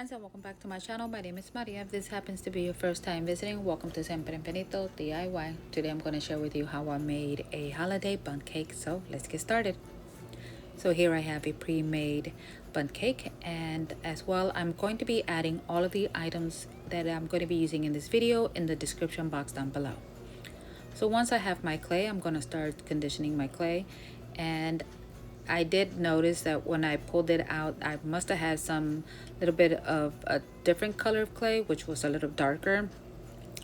friends, and welcome back to my channel. My name is Maria. If this happens to be your first time visiting, welcome to Siempre Infinito DIY. Today I'm going to share with you how I made a holiday bundt cake. So let's get started. So here I have a pre-made bundt cake, and as well I'm going to be adding all of the items that I'm going to be using in this video in the description box down below. So once I have my clay, I'm going to start conditioning my clay, and I did notice that when I pulled it out, I must have had some little bit of a different color of clay, which was a little darker.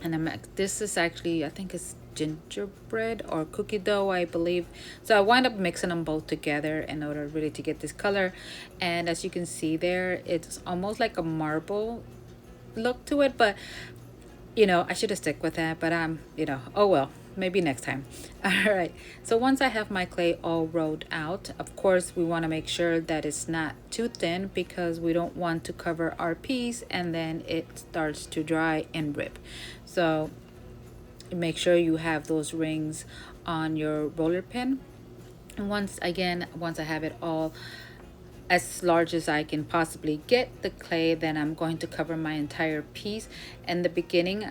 And this is actually, I think it's gingerbread or cookie dough, I believe. So I wind up mixing them both together in order really to get this color. And as you can see there, it's almost like a marble look to it, but I should have stuck with that, but oh well, maybe next time. All right. So once I have my clay all rolled out, of course, we want to make sure that it's not too thin because we don't want to cover our piece and then it starts to dry and rip. So make sure you have those rings on your roller pin. And once I have it all as large as I can possibly get the clay, then I'm going to cover my entire piece. In the beginning,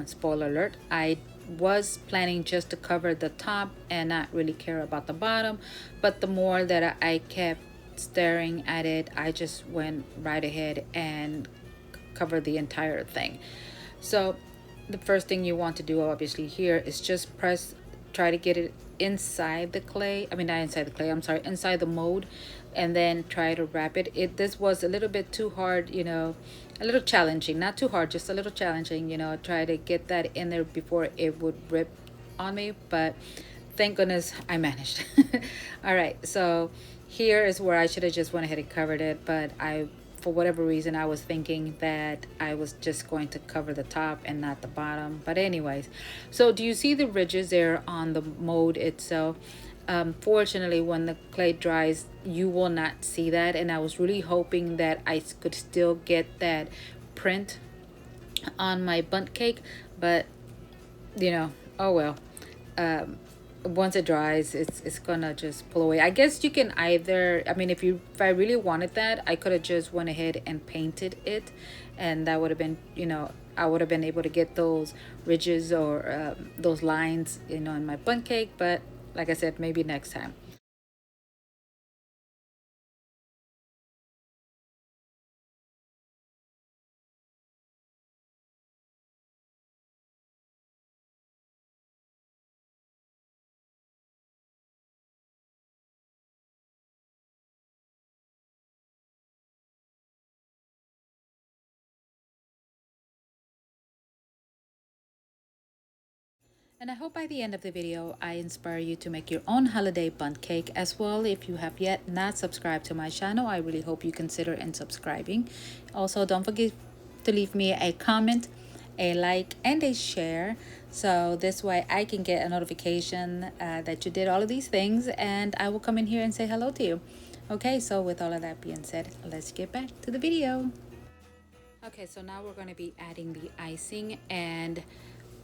spoiler alert, I was planning just to cover the top and not really care about the bottom, but the more that I kept staring at it, I just went right ahead and covered the entire thing. So the first thing you want to do obviously here is just try to get it inside the clay. I mean, not inside the clay, I'm sorry, inside the mold, and then try to wrap it. This was a little bit too hard, a little challenging, not too hard, just a little challenging, try to get that in there before it would rip on me, but thank goodness I managed. All right, so here is where I should have just went ahead and covered it, but for whatever reason, I was thinking that I was just going to cover the top and not the bottom. But anyways, so do you see the ridges there on the mold itself? Fortunately, when the clay dries, you will not see that. And I was really hoping that I could still get that print on my bundt cake, but oh well. Once it dries, it's gonna just pull away. I guess you can either, I mean, if I really wanted that, I could have just went ahead and painted it, and that would have been, I would have been able to get those ridges or those lines, in my bundt cake. But like I said, maybe next time. And I hope by the end of the video, I inspire you to make your own holiday bundt cake as well. If you have yet not subscribed to my channel, I really hope you consider in subscribing. Also, don't forget to leave me a comment, a like, and a share. So this way I can get a notification that you did all of these things, and I will come in here and say hello to you. Okay, so with all of that being said, let's get back to the video. Okay, so now we're going to be adding the icing, and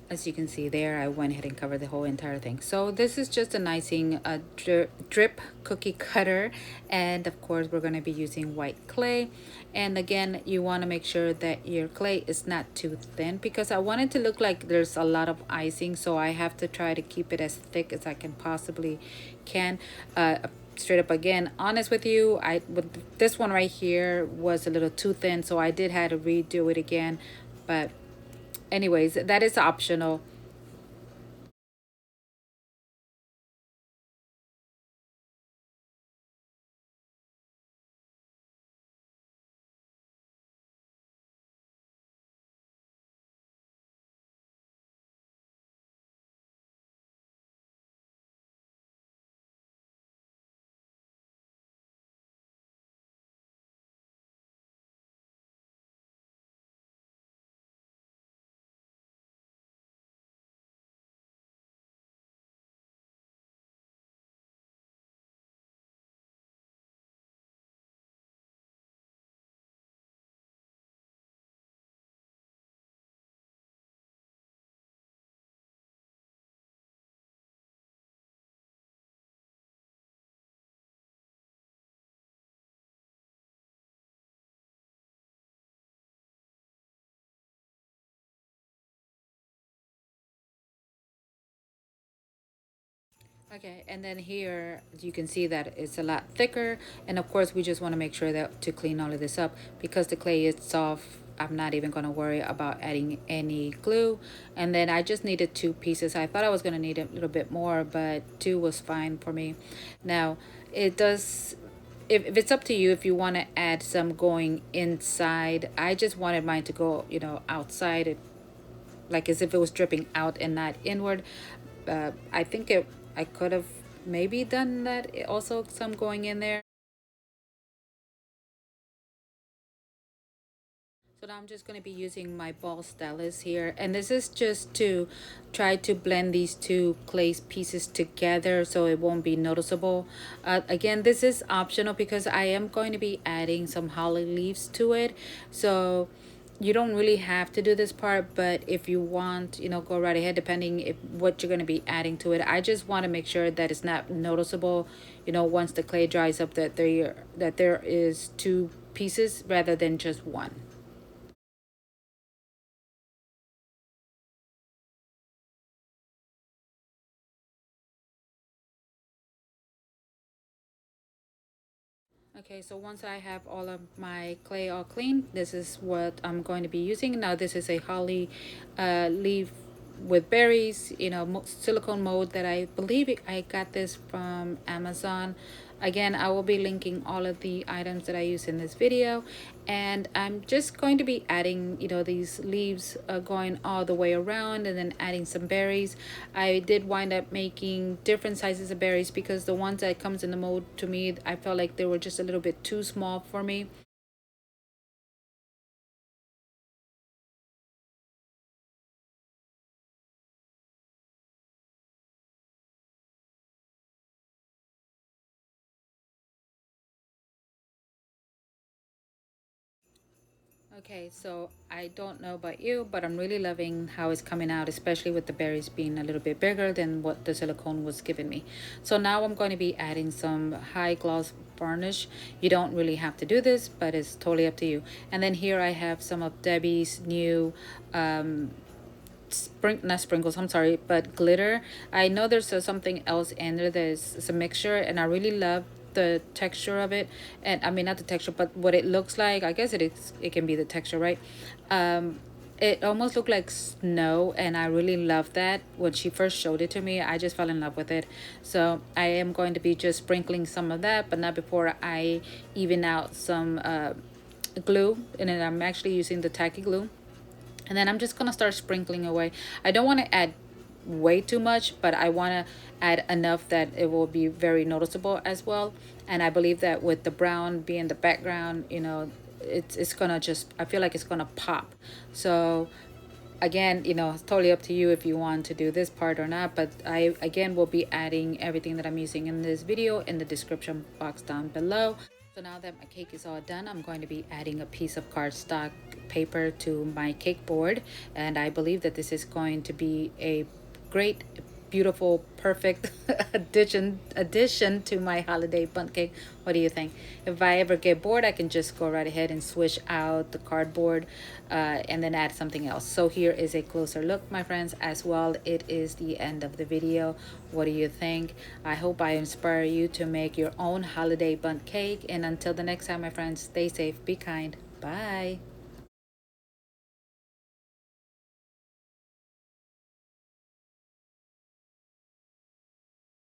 as you can see there, I went ahead and covered the whole entire thing. So this is just an icing drip cookie cutter, and of course we're going to be using white clay. And again, you want to make sure that your clay is not too thin because I want it to look like there's a lot of icing, so I have to try to keep it as thick as I can possibly can. Straight up, again, honest with you, I with this one right here was a little too thin, so I did have to redo it again. But anyways, that is optional. Okay, and then here you can see that it's a lot thicker, and of course we just want to make sure that to clean all of this up because the clay is soft. I'm not even going to worry about adding any glue. And then I just needed two pieces. I thought I was going to need a little bit more, but two was fine for me. Now it does, if it's up to you, if you want to add some going inside. I just wanted mine to go, outside it, like as if it was dripping out and not inward. I think I could have maybe done that. Also, some going in there. So now I'm just going to be using my ball stylus here, and this is just to try to blend these two clay pieces together so it won't be noticeable. Again, this is optional because I am going to be adding some holly leaves to it, so you don't really have to do this part, but if you want, go right ahead, depending if what you're going to be adding to it. I just want to make sure that it's not noticeable, once the clay dries up, that there is two pieces rather than just one. Okay, so once I have all of my clay all clean, this is what I'm going to be using. Now this is a holly leaf with berries, silicone mold that I believe I got this from Amazon. Again, I will be linking all of the items that I use in this video, and I'm just going to be adding, these leaves going all the way around, and then adding some berries. I did wind up making different sizes of berries because the ones that comes in the mold, to me, I felt like they were just a little bit too small for me. Okay, so I don't know about you, but I'm really loving how it's coming out, especially with the berries being a little bit bigger than what the silicone was giving me. So now I'm going to be adding some high gloss varnish. You don't really have to do this, but it's totally up to you. And then here I have some of Debi's new not sprinkles, I'm sorry, but glitter. I know there's something else in there. There's a mixture, and I really love the texture of it. And I mean, not the texture, but what it looks like. I guess it can be the texture, right? It almost looked like snow, and I really love that. When she first showed it to me, I just fell in love with it. So I am going to be just sprinkling some of that, but not before I even out some glue. And then I'm actually using the tacky glue, and then I'm just gonna start sprinkling away. I don't want to add way too much, but I want to add enough that it will be very noticeable as well. And I believe that with the brown being the background, it's gonna just, I feel like it's gonna pop. So again, it's totally up to you if you want to do this part or not, but I again will be adding everything that I'm using in this video in the description box down below. So now that my cake is all done, I'm going to be adding a piece of cardstock paper to my cake board, and I believe that this is going to be a great, beautiful, perfect addition to my holiday bundt cake. What do you think? If I ever get bored, I can just go right ahead and switch out the cardboard and then add something else. So here is a closer look, my friends. As well, it is the end of the video. What do you think? I hope I inspire you to make your own holiday bundt cake. And until the next time, my friends, stay safe, be kind. Bye.